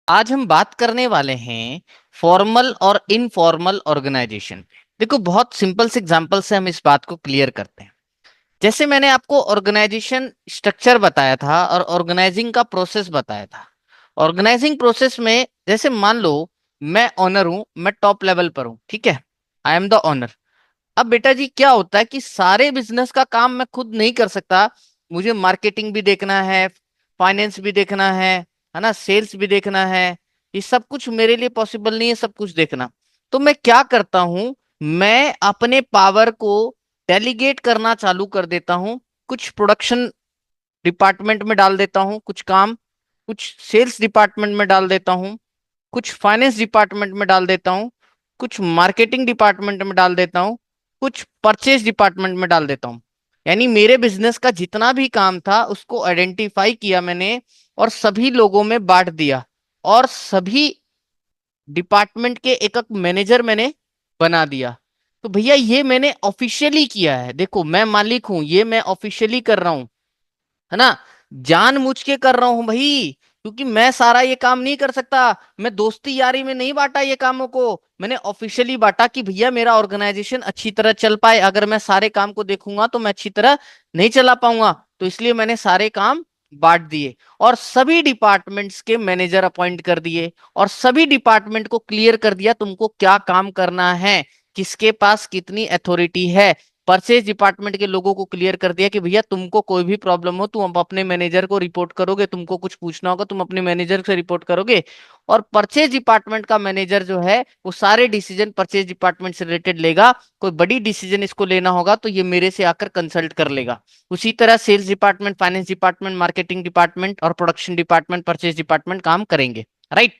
आज हम बात करने वाले हैं फॉर्मल और इनफॉर्मल ऑर्गेनाइजेशन पे। देखो, बहुत सिंपल से एग्जांपल से हम इस बात को क्लियर करते हैं। जैसे मैंने आपको ऑर्गेनाइजेशन स्ट्रक्चर बताया था और ऑर्गेनाइजिंग का प्रोसेस बताया था। ऑर्गेनाइजिंग प्रोसेस में जैसे मान लो मैं ऑनर हूं, मैं टॉप लेवल पर हूं, ठीक है। I am the owner. अब बेटा जी क्या होता है कि सारे बिजनेस का काम मैं खुद नहीं कर सकता। मुझे मार्केटिंग भी देखना है, फाइनेंस भी देखना है ना, सेल्स भी देखना है। ये सब कुछ मेरे लिए पॉसिबल नहीं है सब कुछ देखना। तो मैं क्या करता हूं, मैं अपने पावर को डेलीगेट करना चालू कर देता हूं। कुछ प्रोडक्शन डिपार्टमेंट में डाल देता हूं कुछ काम, कुछ सेल्स डिपार्टमेंट में डाल देता हूं, कुछ फाइनेंस डिपार्टमेंट में डाल देता हूँ, कुछ मार्केटिंग डिपार्टमेंट में डाल देता हूँ, कुछ परचेज डिपार्टमेंट में डाल देता हूँ। यानी मेरे बिजनेस का जितना भी काम था उसको आइडेंटिफाई किया मैंने और सभी लोगों में बांट दिया। और सभी डिपार्टमेंट के एक एक मैनेजर मैंने बना दिया। तो भैया ये मैंने ऑफिशियली किया है। देखो, मैं मालिक हूं, ये मैं ऑफिशियली कर रहा हूं, है ना। जानबूझ के कर रहा हूं भाई, क्योंकि मैं सारा ये काम नहीं कर सकता। मैं दोस्ती यारी में नहीं बांटा ये कामों को, मैंने ऑफिशियली बांटा कि भैया मेरा ऑर्गेनाइजेशन अच्छी तरह चल पाए। अगर मैं सारे काम को देखूंगा तो मैं अच्छी तरह नहीं चला पाऊंगा, तो इसलिए मैंने सारे काम बांट दिए और सभी डिपार्टमेंट्स के मैनेजर अपॉइंट कर दिए और सभी डिपार्टमेंट को क्लियर कर दिया तुमको क्या काम करना है, किसके पास कितनी अथॉरिटी है। परचेज डिपार्टमेंट के लोगों को क्लियर कर दिया कि भैया तुमको कोई भी प्रॉब्लम हो तुम अपने मैनेजर को रिपोर्ट करोगे, तुमको कुछ पूछना होगा तुम अपने मैनेजर से रिपोर्ट करोगे। और परचेज डिपार्टमेंट का मैनेजर जो है वो सारे डिसीजन परचेज डिपार्टमेंट से रिलेटेड लेगा। कोई बड़ी डिसीजन इसको लेना होगा तो ये मेरे से आकर कंसल्ट कर लेगा। उसी तरह sales department, finance department, marketing department और प्रोडक्शन डिपार्टमेंट, परचेज डिपार्टमेंट काम करेंगे। राइट।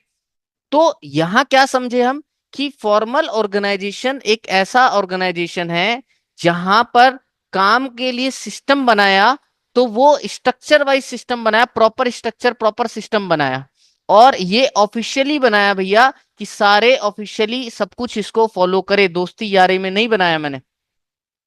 तो यहां क्या समझे हम कि फॉर्मल ऑर्गेनाइजेशन एक ऐसा ऑर्गेनाइजेशन है जहां पर काम के लिए सिस्टम बनाया, तो वो स्ट्रक्चर वाइज सिस्टम बनाया, प्रॉपर स्ट्रक्चर प्रॉपर सिस्टम बनाया। और ये ऑफिशियली बनाया भैया कि सारे ऑफिशियली सब कुछ इसको फॉलो करे, दोस्ती यारी में नहीं बनाया मैंने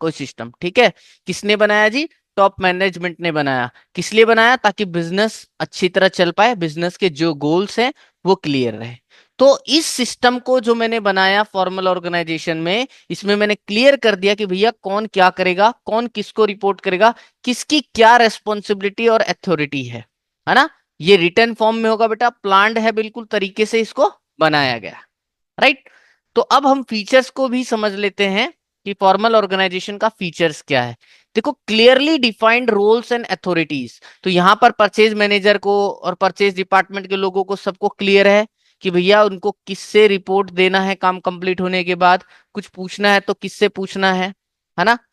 कोई सिस्टम, ठीक है। किसने बनाया जी? टॉप मैनेजमेंट ने बनाया। किस लिए बनाया? ताकि बिजनेस अच्छी तरह चल पाए, बिजनेस के जो गोल्स हैं वो क्लियर रहे। तो इस सिस्टम को जो मैंने बनाया फॉर्मल ऑर्गेनाइजेशन में, इसमें मैंने क्लियर कर दिया कि भैया कौन क्या करेगा, कौन किसको रिपोर्ट करेगा, किसकी क्या रेस्पॉन्सिबिलिटी और अथॉरिटी है ना। ये रिटर्न फॉर्म में होगा बेटा, प्लान्ड है बिल्कुल तरीके से इसको बनाया गया। राइट। तो अब हम फीचर्स को भी समझ लेते हैं कि फॉर्मल ऑर्गेनाइजेशन का फीचर्स क्या है। देखो, clearly defined roles and authorities. तो यहां पर परचेज मैनेजर को और परचेज डिपार्टमेंट के लोगों को सबको क्लियर है कि भैया उनको किससे रिपोर्ट देना है काम कंप्लीट होने के बाद, कुछ पूछना है तो किससे पूछना है ना।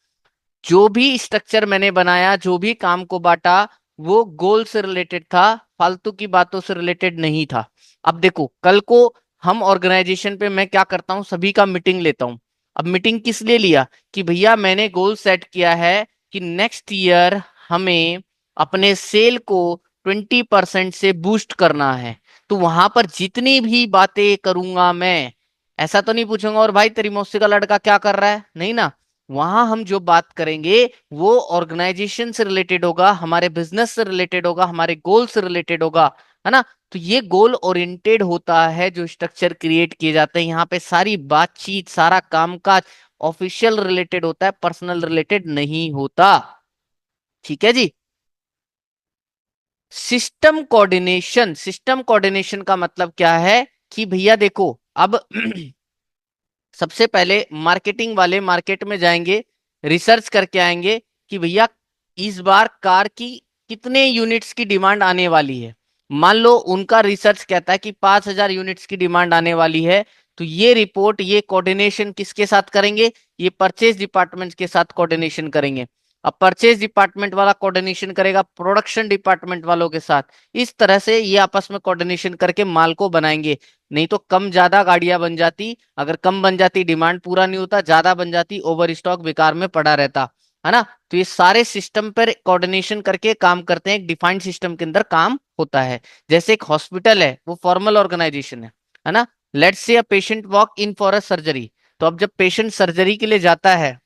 जो भी स्ट्रक्चर मैंने बनाया, जो भी काम को बांटा, वो गोल से रिलेटेड था, फालतू की बातों से रिलेटेड नहीं था। अब देखो, कल को हम ऑर्गेनाइजेशन पे मैं क्या करता हूँ, सभी का मीटिंग लेता हूँ। अब मीटिंग किस लिए लिया कि भैया मैंने गोल सेट किया है कि नेक्स्ट ईयर हमें अपने सेल को 20% से बूस्ट करना है। तो वहां पर जितनी भी बातें करूंगा मैं, ऐसा तो नहीं पूछूंगा और भाई तेरी मौसी का लड़का क्या कर रहा है, नहीं ना। वहां हम जो बात करेंगे वो ऑर्गेनाइजेशन से रिलेटेड होगा, हमारे बिजनेस से रिलेटेड होगा, हमारे गोल से रिलेटेड होगा, है ना। तो ये गोल ओरिएंटेड होता है जो स्ट्रक्चर क्रिएट किए जाते हैं। यहाँ पे सारी बातचीत, सारा कामकाज ऑफिशियल रिलेटेड होता है, पर्सनल रिलेटेड नहीं होता। ठीक है जी। सिस्टम कोऑर्डिनेशन का मतलब क्या है कि भैया देखो, अब सबसे पहले मार्केटिंग वाले मार्केट में जाएंगे, रिसर्च करके आएंगे कि भैया इस बार कार की कितने यूनिट्स की डिमांड आने वाली है। मान लो उनका रिसर्च कहता है कि 5,000 यूनिट्स की डिमांड आने वाली है। तो ये रिपोर्ट, ये कोऑर्डिनेशन किसके साथ करेंगे? ये परचेज डिपार्टमेंट के साथ कोऑर्डिनेशन करेंगे। अब परचेज डिपार्टमेंट वाला कोऑर्डिनेशन करेगा प्रोडक्शन डिपार्टमेंट वालों के साथ। इस तरह से ये आपस में कोऑर्डिनेशन करके माल को बनाएंगे। नहीं तो कम ज्यादा गाड़ियां बन जाती, अगर कम बन जाती डिमांड पूरा नहीं होता, ज्यादा बन जाती ओवर स्टॉक बेकार में पड़ा रहता, है ना। तो ये सारे सिस्टम पर कोऑर्डिनेशन करके काम करते हैं, एक डिफाइंड सिस्टम के अंदर काम होता है। जैसे एक हॉस्पिटल है, वो फॉर्मल ऑर्गेनाइजेशन है ना। Let's say a patient walk in for a surgery. तो अब जब पेशेंट सर्जरी के लिए जाता है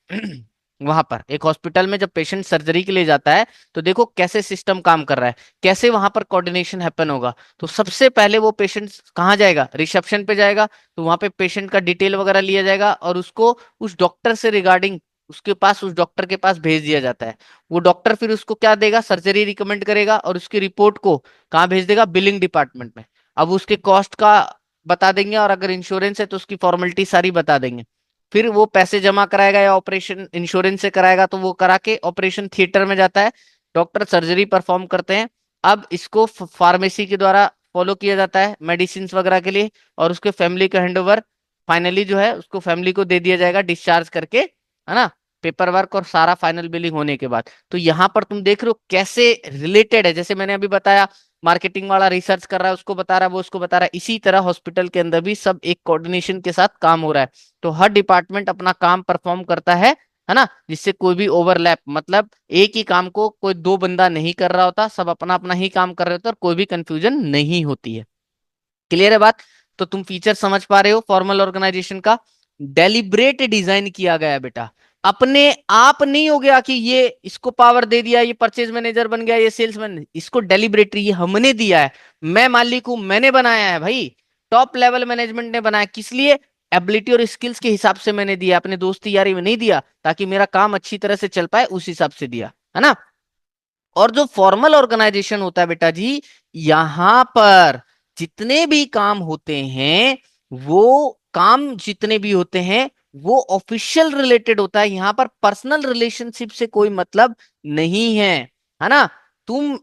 वहां पर एक हॉस्पिटल में जब पेशेंट सर्जरी के लिए जाता है, तो देखो कैसे सिस्टम काम कर रहा है, कैसे वहां पर कोऑर्डिनेशन हैपन होगा। तो सबसे पहले वो पेशेंट कहाँ जाएगा, रिसेप्शन पे जाएगा। तो वहां पे पेशेंट का डिटेल वगैरह लिया जाएगा और उसको उस डॉक्टर से रिगार्डिंग उसके पास उस डॉक्टर के पास भेज दिया जाता है। वो डॉक्टर फिर उसको क्या देगा, सर्जरी रिकमेंड करेगा और उसकी रिपोर्ट को कहाँ भेज देगा, बिलिंग डिपार्टमेंट में। अब उसके कॉस्ट का बता देंगे और अगर इंश्योरेंस है तो उसकी फॉर्मेलिटी सारी बता देंगे। फिर वो पैसे जमा कराएगा या ऑपरेशन इंश्योरेंस से कराएगा, तो वो करा के ऑपरेशन थिएटर में जाता है, डॉक्टर सर्जरी परफॉर्म करते हैं। अब इसको फार्मेसी के द्वारा फॉलो किया जाता है मेडिसिन वगैरह के लिए, और उसके फैमिली का हैंडओवर फाइनली जो है उसको फैमिली को दे दिया जाएगा डिस्चार्ज करके, है ना, पेपर वर्क और सारा फाइनल बिलिंग होने के बाद। तो यहाँ पर तुम देख रहे हो कैसे रिलेटेड है, जैसे मैंने अभी बताया मार्केटिंग वाला रिसर्च कर रहा है उसको बता रहा है, वो उसको बता रहा है, इसी तरह हॉस्पिटल के अंदर भी सब एक कोऑर्डिनेशन के साथ काम हो रहा है। तो हर डिपार्टमेंट अपना काम परफॉर्म करता है ना, जिससे कोई भी ओवरलैप, मतलब एक ही काम को कोई दो बंदा नहीं कर रहा होता, सब अपना अपना ही काम कर रहे होते हैं और कोई भी कंफ्यूजन नहीं होती है। क्लियर है बात? तो तुम फीचर समझ पा रहे हो फॉर्मल ऑर्गेनाइजेशन का? डेलिब्रेट डिजाइन किया गया है बेटा, अपने आप नहीं हो गया कि ये इसको पावर दे दिया, ये परचेज मैनेजर बन गया, ये सेल्समैन, इसको डेलिब्रेटरी ये हमने दिया है। मैं मालिक हूं, मैंने बनाया है भाई। टॉप लेवल मैनेजमेंट ने बनाया, किस लिए? एबिलिटी और स्किल्स के हिसाब से मैंने दिया, अपने दोस्ती यारी में नहीं दिया, ताकि मेरा काम अच्छी तरह से चल पाए उस हिसाब से दिया, है ना। और जो फॉर्मल ऑर्गेनाइजेशन होता है बेटा जी, यहां पर जितने भी काम होते हैं, वो काम जितने भी होते हैं वो ऑफिशियल रिलेटेड होता है, यहां पर पर्सनल रिलेशनशिप से कोई मतलब नहीं है ना। तुम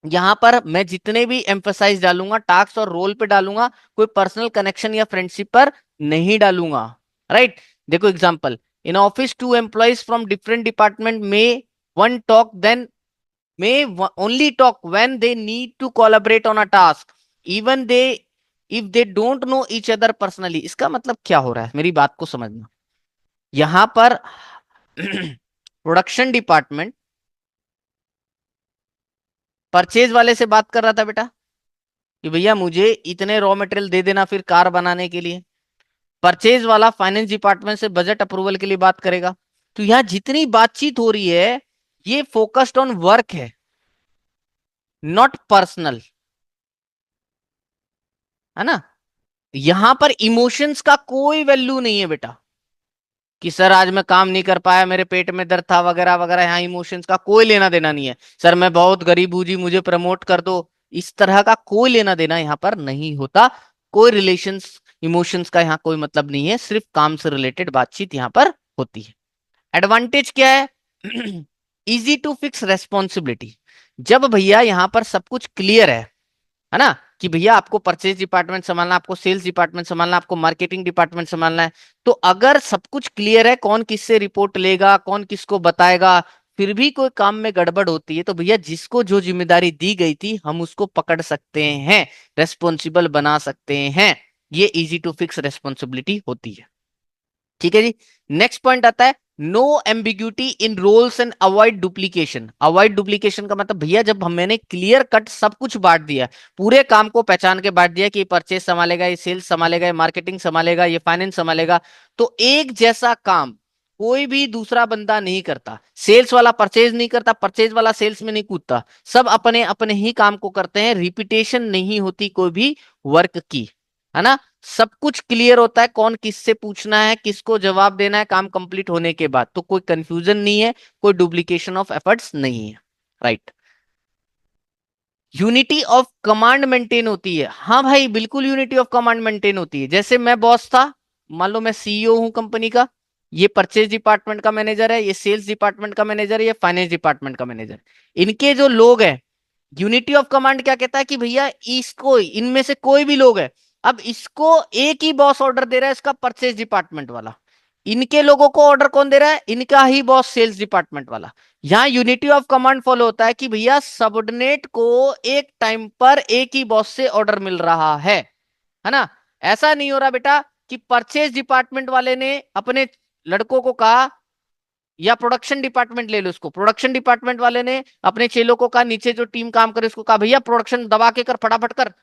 यहां पर मैं जितने भी एम्फसाइज डालूंगा टास्क और रोल पे डालूंगा, कोई पर्सनल कनेक्शन या फ्रेंडशिप पर नहीं डालूंगा, राइट। देखो example, in office two employees from different department may one talk then may only talk when they need to collaborate on a task, even they if they don't know each other personally। इसका मतलब क्या हो रहा है, मेरी बात को समझना। यहां पर प्रोडक्शन डिपार्टमेंट परचेज वाले से बात कर रहा था बेटा कि भैया मुझे इतने रॉ मटेरियल दे देना फिर कार बनाने के लिए। परचेज वाला फाइनेंस डिपार्टमेंट से बजट अप्रूवल के लिए बात करेगा। तो यहां जितनी बातचीत हो रही है ये फोकस्ड ऑन वर्क है, नॉट पर्सनल, है ना। यहां पर इमोशंस का कोई वैल्यू नहीं है बेटा, कि सर आज मैं काम नहीं कर पाया, मेरे पेट में दर्द था वगैरह वगैरह, यहाँ इमोशंस का कोई लेना देना नहीं है। सर मैं बहुत गरीब हूँ जी, मुझे प्रमोट कर दो, इस तरह का कोई लेना देना यहाँ पर नहीं होता। कोई रिलेशंस इमोशंस का यहाँ कोई मतलब नहीं है, सिर्फ काम से रिलेटेड बातचीत यहाँ पर होती है। एडवांटेज क्या है? Easy to fix responsibility. जब भैया यहाँ पर सब कुछ क्लियर है ना, कि भैया आपको परचेज डिपार्टमेंट संभालना, आपको सेल्स डिपार्टमेंट संभालना, आपको मार्केटिंग डिपार्टमेंट संभालना है, तो अगर सब कुछ क्लियर है कौन किससे रिपोर्ट लेगा, कौन किसको बताएगा, फिर भी कोई काम में गड़बड़ होती है, तो भैया जिसको जो जिम्मेदारी दी गई थी हम उसको पकड़ सकते हैं, रेस्पॉन्सिबल बना सकते हैं। ये इजी टू फिक्स रेस्पॉन्सिबिलिटी होती है। ठीक है जी। नेक्स्ट पॉइंट आता है no ambiguity in roles and avoid duplication. Avoid duplication का मतलब भैया जब मैंने क्लियर कट सब कुछ बांट दिया, पूरे काम को पहचान के बांट दिया कि ये परचेज संभालेगा, ये सेल्स संभालेगा, ये मार्केटिंग संभालेगा, ये फाइनेंस संभालेगा, तो एक जैसा काम कोई भी दूसरा बंदा नहीं करता। सेल्स वाला परचेज नहीं करता, परचेज वाला सेल्स में नहीं कूदता, सब अपने अपने ही काम को करते हैं, रिपीटेशन नहीं होती कोई भी वर्क की, है ना। सब कुछ क्लियर होता है, कौन किससे पूछना है, किसको जवाब देना है काम कंप्लीट होने के बाद, तो कोई कंफ्यूजन नहीं है, कोई डुप्लीकेशन ऑफ एफर्ट्स नहीं है, right. Unity of command maintain होती है, हाँ भाई बिल्कुल यूनिटी ऑफ कमांड मेंटेन होती है। जैसे मैं बॉस था, मान लो मैं सीईओ हूं कंपनी का, ये परचेज डिपार्टमेंट का मैनेजर है, ये सेल्स डिपार्टमेंट का मैनेजर है, ये फाइनेंस डिपार्टमेंट का मैनेजर, इनके जो लोग हैं, यूनिटी ऑफ कमांड क्या कहता है कि भैया इसको इनमें से कोई भी लोग है, अब इसको एक ही बॉस ऑर्डर दे रहा है, इसका परचेज डिपार्टमेंट वाला, इनके लोगों को ऑर्डर कौन दे रहा है, इनका ही बॉस सेल्स डिपार्टमेंट वाला। यहां यूनिटी ऑफ कमांड फॉलो होता है कि भैया सबऑर्डिनेट को एक टाइम पर एक ही बॉस से ऑर्डर मिल रहा है ना। ऐसा नहीं हो रहा बेटा कि परचेज डिपार्टमेंट वाले ने अपने लड़कों को कहा, या प्रोडक्शन डिपार्टमेंट ले लो उसको, प्रोडक्शन डिपार्टमेंट वाले ने अपने चेलों को कहा, नीचे जो टीम काम करे उसको कहा भैया प्रोडक्शन दबा के कर, फटाफट कर।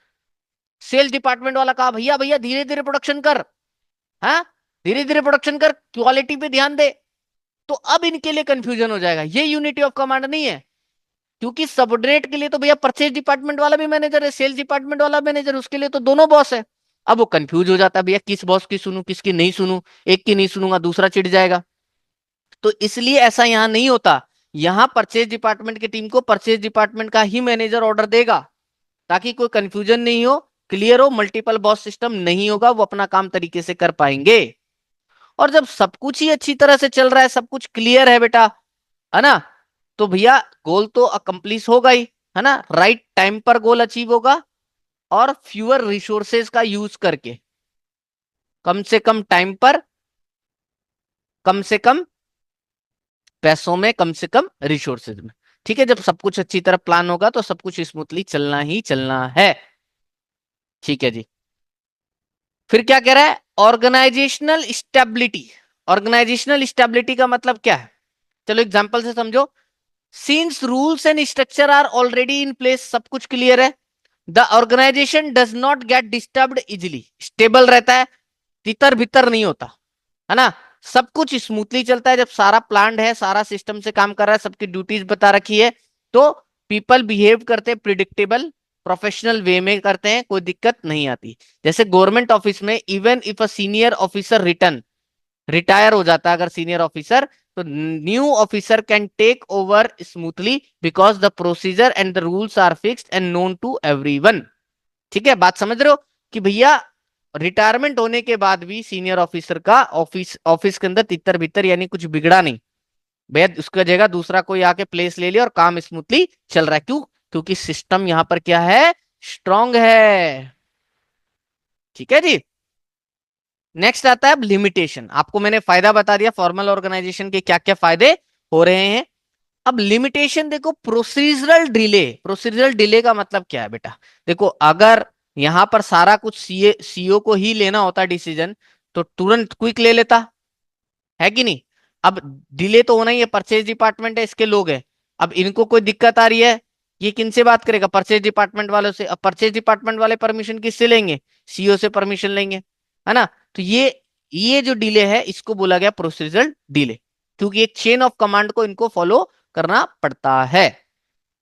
सेल्स डिपार्टमेंट वाला कहा भैया भैया धीरे धीरे प्रोडक्शन कर, हाँ धीरे धीरे प्रोडक्शन कर, क्वालिटी पे ध्यान दे। तो अब इनके लिए कंफ्यूजन हो जाएगा, ये यूनिटी ऑफ कमांड नहीं है, क्योंकि सबऑर्डिनेट के लिए तो भैया परचेज डिपार्टमेंट वाला भी मैनेजर है, सेल्स डिपार्टमेंट वाला मैनेजर, उसके लिए तो दोनों बॉस है। अब वो कंफ्यूज हो जाता है, भैया किस बॉस की सुनूं किसकी नहीं सुनूं, एक की नहीं सुनूंगा दूसरा चिढ़ जाएगा। तो इसलिए ऐसा यहां नहीं होता, यहां परचेज डिपार्टमेंट की टीम को परचेज डिपार्टमेंट का ही मैनेजर ऑर्डर देगा, ताकि कोई कंफ्यूजन नहीं हो, क्लियर हो, मल्टीपल बॉस सिस्टम नहीं होगा, वो अपना काम तरीके से कर पाएंगे। और जब सब कुछ ही अच्छी तरह से चल रहा है, सब कुछ क्लियर है बेटा, है ना, तो भैया गोल तो अकम्प्लिश होगा ही, है ना, राइट टाइम पर गोल अचीव होगा, और फ्यूअर रिसोर्सेज का यूज करके, कम से कम टाइम पर, कम से कम पैसों में, कम से कम रिसोर्सेज में। ठीक है, जब सब कुछ अच्छी तरह प्लान होगा तो सब कुछ स्मूथली चलना ही चलना है। ठीक है जी। फिर क्या कह रहा है, ऑर्गेनाइजेशनल स्टेबिलिटी। ऑर्गेनाइजेशनल स्टेबिलिटी का मतलब क्या है, चलो एग्जांपल से समझो। Since rules and structure are already in place, सब कुछ क्लियर है, the organization does not get disturbed easily, stable रहता है, तितर भीतर नहीं होता, है ना, सब कुछ स्मूथली चलता है। जब सारा प्लान्ड है, सारा सिस्टम से काम कर रहा है, सबकी ड्यूटीज बता रखी है, तो पीपल बिहेव करते हैं प्रिडिक्टेबल प्रोफेशनल वे में करते हैं, कोई दिक्कत नहीं आती। जैसे गवर्नमेंट ऑफिस में even if a senior officer retire हो जाता है अगर सीनियर ऑफिसर, तो new officer can take over smoothly because the procedure and the rules are fixed and known to everyone. ठीक है, बात समझ रहे हो कि भैया रिटायरमेंट होने के बाद भी सीनियर ऑफिसर का ऑफिस ऑफिस के अंदर तितर भीतर यानी कुछ बिगड़ा नहीं, भैया उसका जगह दूसरा कोई आके प्लेस ले लिया और काम स्मूथली चल रहा है। क्यों, क्योंकि सिस्टम यहां पर क्या है, स्ट्रांग है। ठीक है जी। नेक्स्ट आता है अब लिमिटेशन। आपको मैंने फायदा बता दिया फॉर्मल ऑर्गेनाइजेशन के क्या क्या फायदे हो रहे हैं। अब लिमिटेशन देखो, प्रोसीजरल डिले। प्रोसीजरल डिले का मतलब क्या है बेटा, देखो अगर यहां पर सारा कुछ सीओ को ही लेना होता डिसीजन, तो तुरंत क्विक ले लेता, है कि नहीं। अब डिले तो होना ही है, परचेज डिपार्टमेंट है, इसके लोग हैं, अब इनको कोई दिक्कत आ रही है, ये किनसे बात करेगा, परचेज डिपार्टमेंट वालों से। अब परचेज डिपार्टमेंट वाले परमिशन किससे लेंगे, सीओ से परमिशन लेंगे, है ना। तो ये जो डिले है इसको बोला गया प्रोसीजरल डिले, क्योंकि एक चेन ऑफ कमांड को इनको फॉलो करना पड़ता है।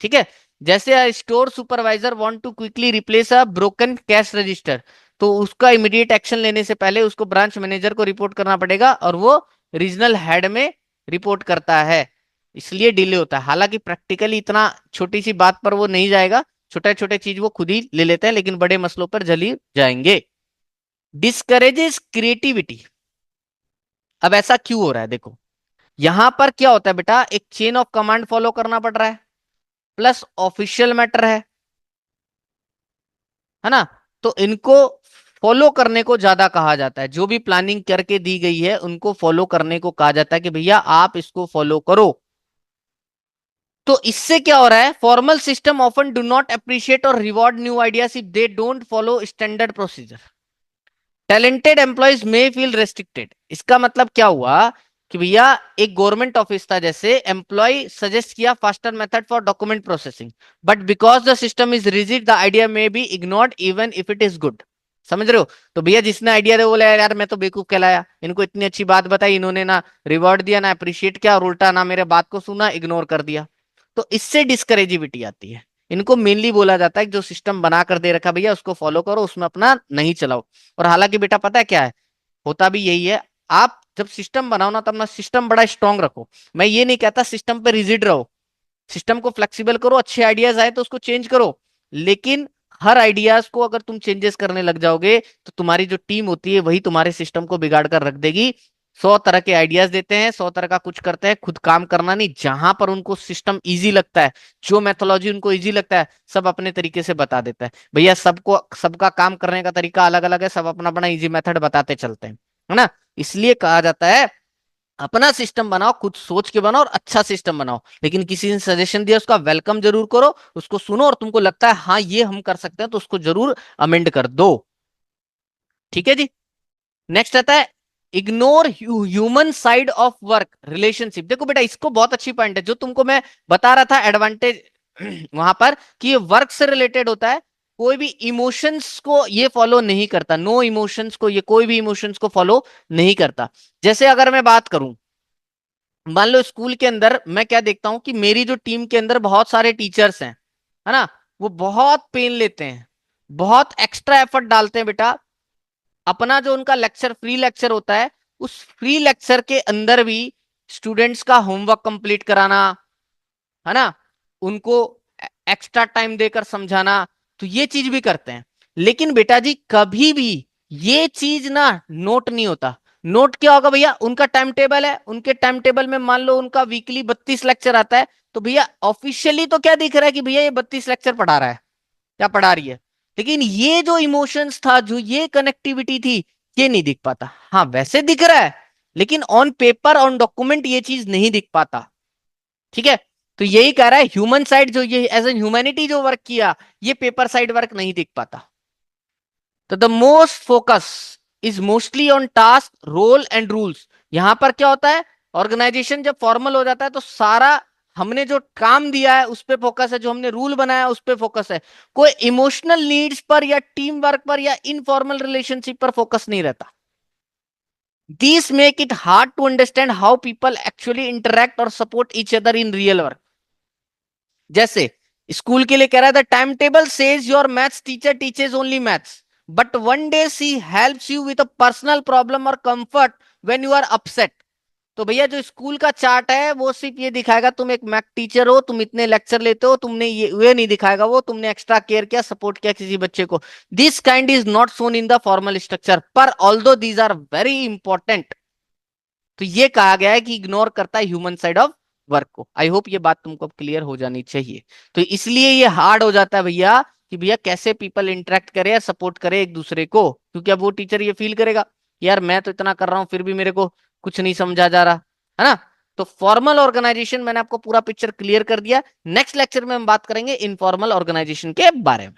ठीक है, जैसे store supervisor want to quickly replace a broken cash register, तो उसका इमीडिएट एक्शन लेने से पहले उसको ब्रांच मैनेजर को रिपोर्ट करना पड़ेगा, और वो रीजनल हेड में रिपोर्ट करता है, इसलिए डिले होता है। हालांकि प्रैक्टिकली इतना छोटी सी बात पर वो नहीं जाएगा, छोटे छोटे चीज वो खुद ही ले लेते हैं, लेकिन बड़े मसलों पर जल्दी जाएंगे। Discourages creativity. अब ऐसा क्यों हो रहा है, देखो यहां पर क्या होता है बेटा, एक चेन ऑफ कमांड फॉलो करना पड़ रहा है, प्लस ऑफिशियल मैटर है ना, तो इनको फॉलो करने को ज्यादा कहा जाता है। जो भी प्लानिंग करके दी गई है उनको फॉलो करने को कहा जाता है कि भैया आप इसको फॉलो करो। तो इससे क्या हो रहा है, formal system often do not appreciate और reward new ideas if they don't follow standard procedure. Talented employees may feel restricted. इसका मतलब क्या हुआ कि भैया एक गवर्नमेंट ऑफिस था, जैसे एम्प्लॉय सजेस्ट किया faster method for document processing, but because the system is rigid the idea may be ignored even if it is good. समझ रहे हो, तो भैया जिसने आइडिया दिया बोला यार मैं तो बेवकूफ कहलाया, इनको इतनी अच्छी बात बताई, इन्होंने ना रिवॉर्ड दिया ना अप्रिशिएट किया, और उल्टा ना मेरे बात को सुना, इग्नोर कर दिया। तो इससे डिस्करेजिविटी आती है। इनको मेनली बोला जाता है कि जो सिस्टम बना कर दे रखा भैया उसको फॉलो करो, उसमें अपना नहीं चलाओ। और हालांकि बेटा पता है क्या है, होता भी यही है। आप जब सिस्टम बनाओ ना, तब अपना सिस्टम बड़ा स्ट्रांग रखो। मैं ये नहीं कहता सिस्टम पे रिजिड रहो, सिस्टम को फ्लेक्सिबल करो, अच्छे आइडियाज आए तो उसको चेंज करो, लेकिन हर आइडियाज को अगर तुम चेंजेस करने लग जाओगे तो तुम्हारी जो टीम होती है वही तुम्हारे सिस्टम को बिगाड़ कर रख देगी। 100 तरह के आइडियाज देते हैं, 100 तरह का कुछ करते हैं, खुद काम करना नहीं। जहां पर उनको सिस्टम इजी लगता है, जो मेथोलॉजी उनको इजी लगता है, सब अपने तरीके से बता देता है। भैया सबको सबका काम करने का तरीका अलग अलग है, सब अपना अपना इजी मेथड बताते चलते हैं, है ना। इसलिए कहा जाता है अपना सिस्टम बनाओ, खुद सोच के बनाओ और अच्छा सिस्टम बनाओ, लेकिन किसी ने सजेशन दिया उसका वेलकम जरूर करो, उसको सुनो, और तुमको लगता है हाँ ये हम कर सकते हैं तो उसको जरूर अमेंड कर दो। ठीक है जी। नेक्स्ट आता है ignore human side of work relationship. देखो बेटा इसको बहुत अच्छी पॉइंट है, जो तुमको मैं बता रहा था एडवांटेज वहां पर, कि ये वर्क से रिलेटेड होता है, कोई भी इमोशंस को ये फॉलो नहीं करता, नो इमोशंस को, ये कोई भी इमोशंस को फॉलो नहीं करता। जैसे अगर मैं बात करूं मान लो स्कूल के अंदर मैं क्या देखता हूं कि मेरी जो टीम के अंदर बहुत सारे टीचर्स हैं, है ना, वो बहुत पेन लेते हैं, बहुत एक्स्ट्रा एफर्ट डालते हैं बेटा। अपना जो उनका लेक्चर, फ्री लेक्चर होता है, उस फ्री लेक्चर के अंदर भी स्टूडेंट्स का होमवर्क कंप्लीट कराना, है ना, उनको एक्स्ट्रा टाइम देकर समझाना, तो ये चीज भी करते हैं। लेकिन बेटा जी कभी भी ये चीज ना नोट नहीं होता। नोट क्या होगा भैया, उनका टाइम टेबल है, उनके टाइम टेबल में मान लो उनका वीकली 32 लेक्चर आता है, तो भैया ऑफिशियली तो क्या दिख रहा है कि भैया ये 32 लेक्चर पढ़ा रहा है या पढ़ा रही है, लेकिन ये जो इमोशंस था, जो ये कनेक्टिविटी थी, ये नहीं दिख पाता। हाँ वैसे दिख रहा है, लेकिन ऑन पेपर, ऑन डॉक्यूमेंट ये चीज नहीं दिख पाता। ठीक है, तो यही कह रहा है ह्यूमन साइड जो ये एज एन ह्यूमैनिटी जो वर्क किया, ये पेपर साइड वर्क नहीं दिख पाता। तो the most focus is mostly on task, role and rules. यहां पर क्या होता है, ऑर्गेनाइजेशन जब फॉर्मल हो जाता है तो सारा हमने जो काम दिया है उस पे फोकस है, जो हमने रूल बनाया उस पे फोकस है। कोई इमोशनल नीड्स पर या टीम वर्क पर या इनफॉर्मल रिलेशनशिप पर फोकस नहीं रहता। These make it hard to understand how people actually interact or support each other in real work. जैसे स्कूल के लिए कह रहा था, time table says your maths teacher teaches only maths, but one day she helps you with a personal problem और comfort when you are upset. तो भैया जो स्कूल का चार्ट है वो सिर्फ ये दिखाएगा तुम एक मैथ टीचर हो, तुम इतने लेक्चर लेते हो, तुमने ये नहीं दिखाएगा वो तुमने एक्स्ट्रा केयर किया, सपोर्ट किया किसी बच्चे को। This kind is not shown in the formal structure, पर although these are very important, तो ये कहा गया है कि इग्नोर करता है ह्यूमन साइड ऑफ वर्क को। आई होप ये बात तुमको क्लियर हो जानी चाहिए। तो इसलिए ये हार्ड हो जाता है भैया कि भैया कैसे पीपल इंटरेक्ट करे या सपोर्ट करे एक दूसरे को, क्योंकि अब वो टीचर ये फील करेगा यार मैं तो इतना कर रहा हूं फिर भी मेरे को कुछ नहीं समझा जा रहा, है ना। तो फॉर्मल ऑर्गेनाइजेशन मैंने आपको पूरा पिक्चर क्लियर कर दिया। नेक्स्ट लेक्चर में हम बात करेंगे इनफॉर्मल ऑर्गेनाइजेशन के बारे में।